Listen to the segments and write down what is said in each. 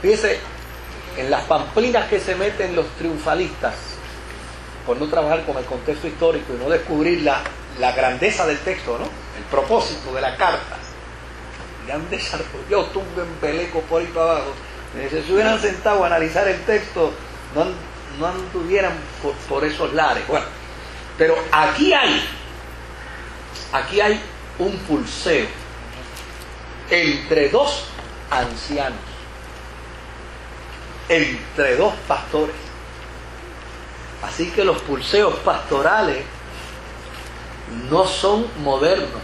Fíjese, en las pamplinas que se meten los triunfalistas, por no trabajar con el contexto histórico y no descubrir la grandeza del texto, ¿no? El propósito de la carta. Grandeza, yo tumbo en peleco por ahí para abajo. Si se hubieran sentado a analizar el texto, no anduvieran por esos lares. Bueno, pero aquí hay un pulseo entre dos ancianos, entre dos pastores. Así que los pulseos pastorales no son modernos.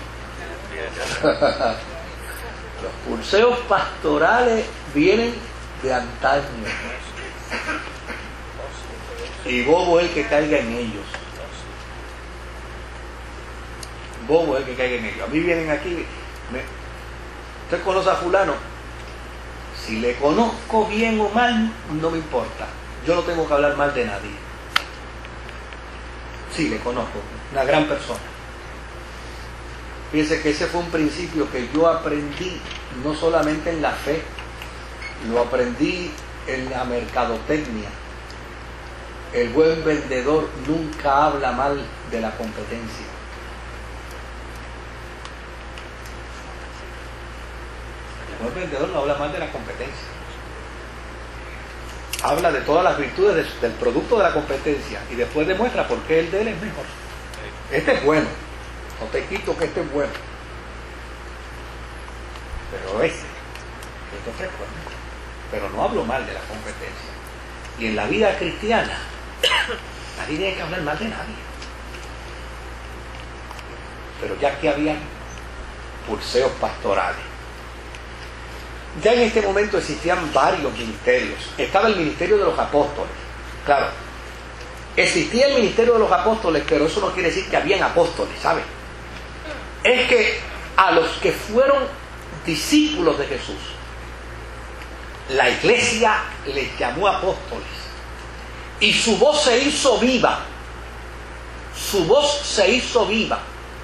Los pulseos pastorales vienen de antaño. Y bobo es el que caiga en ellos. Bobo es el que caiga en ellos. A mí vienen aquí, ¿usted conoce a fulano? Si le conozco bien o mal, no me importa. Yo no tengo que hablar mal de nadie. Sí, le conozco, una gran persona. Fíjense que ese fue un principio que yo aprendí no solamente en la fe, lo aprendí en la mercadotecnia. El buen vendedor nunca habla mal de la competencia. El buen vendedor no habla mal de la competencia. Habla de todas las virtudes del producto de la competencia y después demuestra por qué el de él es mejor. Este es bueno, no te quito que este es bueno, pero este es bueno. Pero no hablo mal de la competencia. Y en la vida cristiana nadie tiene que hablar mal de nadie. Pero ya que había pulseos pastorales, ya en este momento existían varios ministerios. Estaba el ministerio de los apóstoles. Claro, existía el ministerio de los apóstoles, pero eso no quiere decir que habían apóstoles, ¿sabe? Es que a los que fueron discípulos de Jesús, la iglesia les llamó apóstoles. Y su voz se hizo viva. Su voz se hizo viva.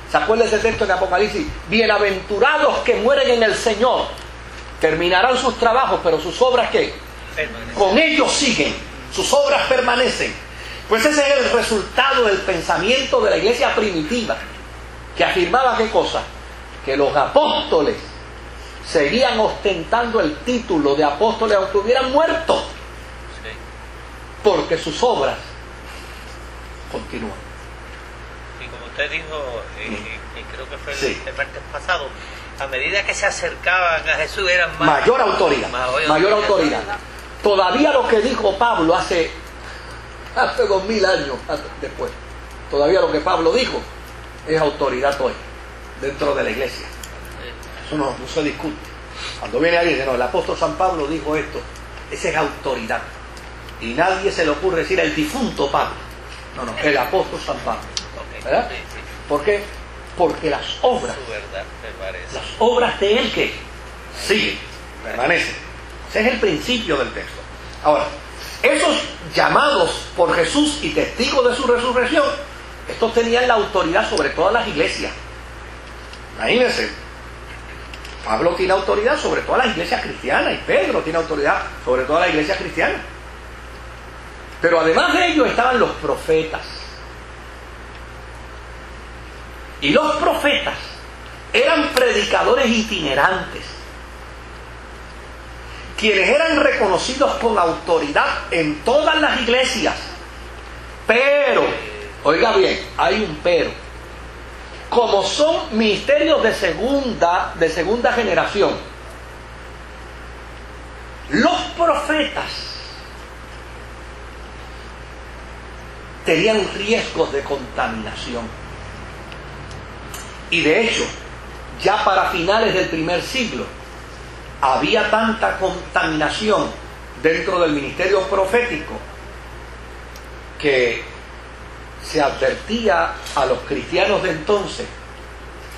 ¿Se acuerda ese texto en Apocalipsis? Bienaventurados que mueren en el Señor. Terminarán sus trabajos, pero sus obras, ¿qué? Con ellos siguen. Sus obras permanecen. Pues ese es el resultado del pensamiento de la iglesia primitiva, que afirmaba ¿qué cosa? Que los apóstoles seguían ostentando el título de apóstoles aunque hubieran muerto, porque sus obras continúan. Y como usted dijo, y creo que fue el martes pasado, a medida que se acercaban a Jesús eran mayor autoridad. Todavía lo que dijo Pablo hace 2000 años después, todavía lo que Pablo dijo es autoridad hoy dentro de la iglesia. Eso no se discute. Cuando viene alguien y dice, no, el apóstol San Pablo dijo esto, esa es autoridad. Y nadie se le ocurre decir el difunto Pablo. No, el apóstol San Pablo. ¿Verdad? ¿Por qué? Porque las obras de él que siguen, permanecen. Ese es el principio del texto. Ahora, esos llamados por Jesús y testigos de su resurrección, estos tenían la autoridad sobre todas las iglesias. Imagínense, Pablo tiene autoridad sobre todas las iglesias cristianas y Pedro tiene autoridad sobre todas las iglesias cristianas. Pero además de ellos estaban los profetas. Y los profetas eran predicadores itinerantes, quienes eran reconocidos con autoridad en todas las iglesias. Pero, oiga bien, hay un pero. Como son ministerios de segunda generación, los profetas tenían riesgos de contaminación. Y de hecho, ya para finales del primer siglo, había tanta contaminación dentro del ministerio profético que se advertía a los cristianos de entonces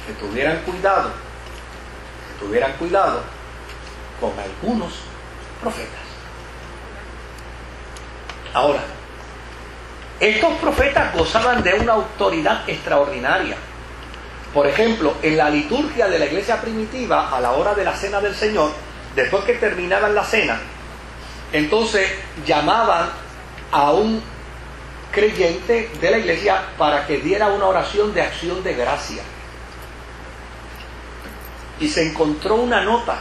que tuvieran cuidado con algunos profetas. Ahora, estos profetas gozaban de una autoridad extraordinaria. Por ejemplo, en la liturgia de la iglesia primitiva, a la hora de la cena del Señor, después que terminaban la cena, entonces llamaban a un creyente de la iglesia para que diera una oración de acción de gracia. Y se encontró una nota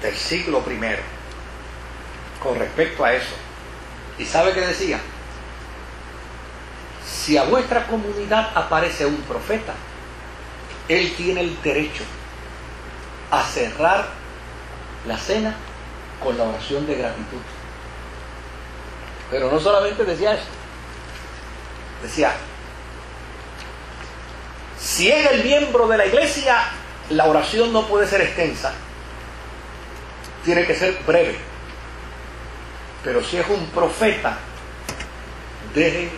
del siglo I con respecto a eso. ¿Y sabe qué decía? Si a vuestra comunidad aparece un profeta, él tiene el derecho a cerrar la cena con la oración de gratitud. Pero no solamente decía eso, decía, si es el miembro de la iglesia, la oración no puede ser extensa, tiene que ser breve. Pero si es un profeta, deje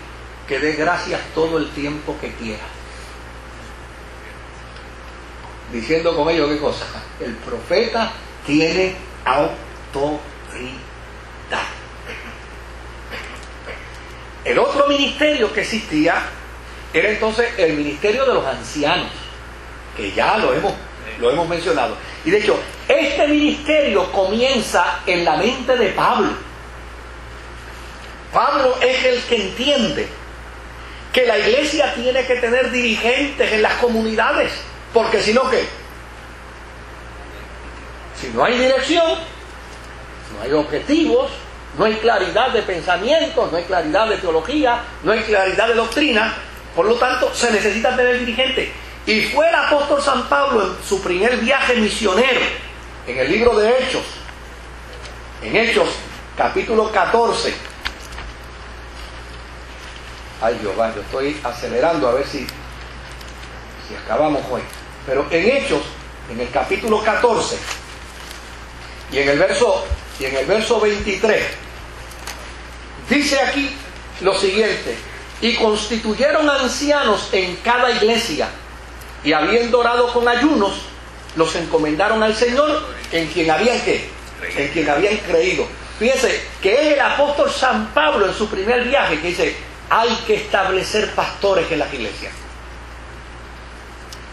que dé gracias todo el tiempo que quiera. Diciendo con ello, ¿qué cosa? El profeta tiene autoridad. El otro ministerio que existía era entonces el ministerio de los ancianos, que ya lo hemos mencionado. Y de hecho, este ministerio comienza en la mente de Pablo. Pablo es el que entiende que la iglesia tiene que tener dirigentes en las comunidades, porque si no, ¿qué? Si no hay dirección, no hay objetivos, no hay claridad de pensamientos, no hay claridad de teología, no hay claridad de doctrina, por lo tanto se necesita tener dirigentes. Y fue el apóstol San Pablo en su primer viaje misionero, en el libro de Hechos, en Hechos capítulo 14. Ay Dios, yo estoy acelerando a ver si acabamos hoy. Pero en Hechos, en el capítulo 14 y en el verso 23, dice aquí lo siguiente: y constituyeron ancianos en cada iglesia, y habiendo orado con ayunos, los encomendaron al Señor, en quien habían ¿qué? En quien habían creído. Fíjense que es el apóstol San Pablo en su primer viaje que dice: hay que establecer pastores en las iglesias.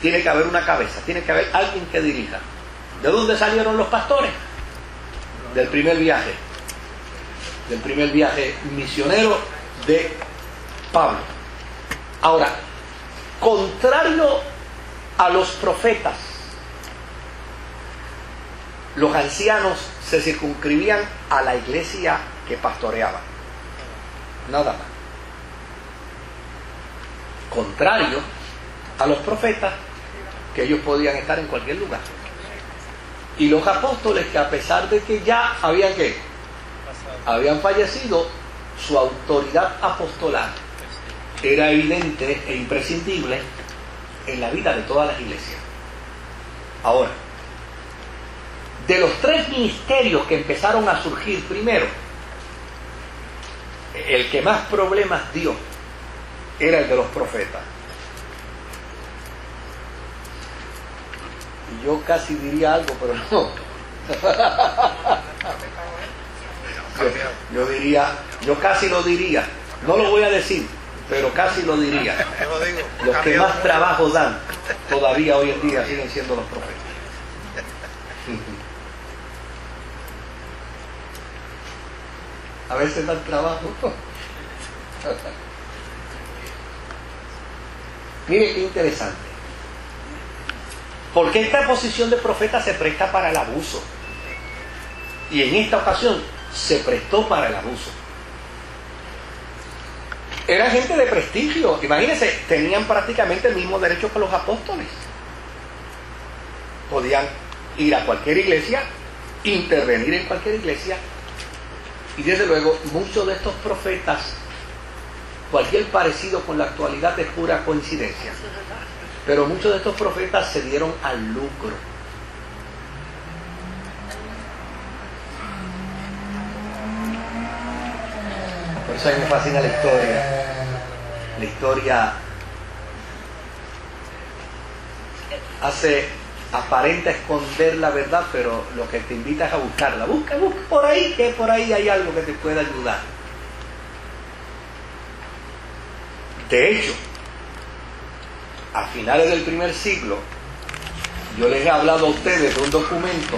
Tiene que haber una cabeza, tiene que haber alguien que dirija. ¿De dónde salieron los pastores? Del primer viaje misionero de Pablo. Ahora, contrario a los profetas, los ancianos se circunscribían a la iglesia que pastoreaban, nada más. Contrario a los profetas, que ellos podían estar en cualquier lugar. Y los apóstoles, que a pesar de que ya habían fallecido, su autoridad apostolar era evidente e imprescindible en la vida de todas las iglesias. Ahora, de los tres ministerios que empezaron a surgir primero, el que más problemas dio era el de los profetas. Y yo casi diría algo, pero no. Yo casi lo diría. No lo voy a decir, pero casi lo diría. Los que más trabajo dan todavía hoy en día siguen siendo los profetas. A veces dan trabajo. Mire qué interesante. Porque esta posición de profeta se presta para el abuso. Y en esta ocasión se prestó para el abuso. Era gente de prestigio. Imagínense, tenían prácticamente el mismo derecho que los apóstoles. Podían ir a cualquier iglesia, intervenir en cualquier iglesia. Y desde luego, muchos de estos profetas, cualquier parecido con la actualidad es pura coincidencia. Pero muchos de estos profetas se dieron al lucro. Por eso a mí me fascina la historia. La historia aparenta esconder la verdad, pero lo que te invita es a buscarla. Busca por ahí, que por ahí hay algo que te pueda ayudar. De hecho, a finales del primer siglo, yo les he hablado a ustedes de un documento